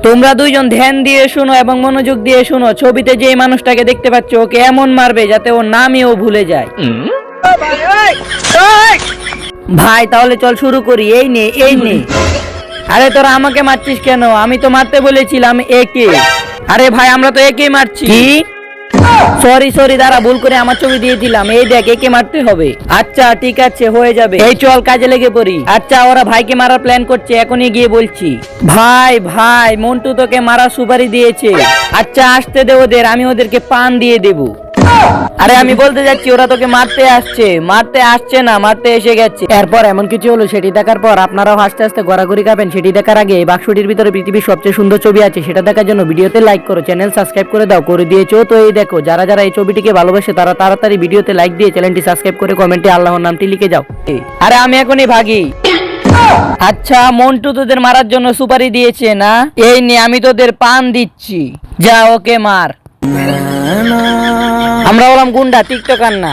তোমরা দুইজন ধ্যান দিয়ে শুনো এবং মনোযোগ দিয়ে শুনো। ছবিতে যে মানুষটাকে দেখতে পাচ্ছ ওকে এমন মারবে যাতে ওর নামই ও ভুলে যায়। ভাই তাহলে চল শুরু করি। এই নে এই নে। আরে তোরা আমাকে মারছিস কেন? আমি তো মারতে বলেছিলাম একে। আরে ভাই আমরা তো একেই মারছি। কি? সরি দাঁড়া, ভুল করে আমার ছবি দিয়ে দিলাম। এই দেখ একে মারতে হবে। আচ্ছা ঠিক আছে হয়ে যাবে। এই চল কাজে লেগে পড়ি। আচ্ছা ওরা ভাইকে মারার প্ল্যান করছে, এখনই গিয়ে বলছি। ভাই মন্টু তোকে মারা সুপারি দিয়েছে। আচ্ছা আসতে দে ওদের, আমি ওদেরকে পান দিয়ে দেবো। আরে আমি বলতে যাচ্ছি ওরা তোকে মারতে আসছে না, মারতে এসে গেছে। এরপর এমন কিছু হলো সেটি দেখার পর আপনারাও হাসতে হাসতে গড়াগড়ি খাবেন। সেটি দেখার আগে এই বাক্সটির ভিতরে পৃথিবীর সবচেয়ে সুন্দর ছবি আছে, সেটা দেখার জন্য ভিডিওতে লাইক করো, চ্যানেল সাবস্ক্রাইব করে দাও। করে দিয়েছো তো এই দেখো, যারা যারা এই ছবিটিকে ভালোবাসে তারা তাড়াতাড়ি ভিডিওতে লাইক দিয়ে চ্যানেলটি সাবস্ক্রাইব করে কমেন্টে আল্লাহর নামটি লিখে যাও। আরে আমি এখনই ভাগি। আচ্ছা মন্টু তোদের মারার জন্য সুপারি দিয়েছে না? এই নে আমি তোদের পান দিচ্ছি, যা ওকে মার। আমরা হলাম গুন্ডা, টিকটকার না।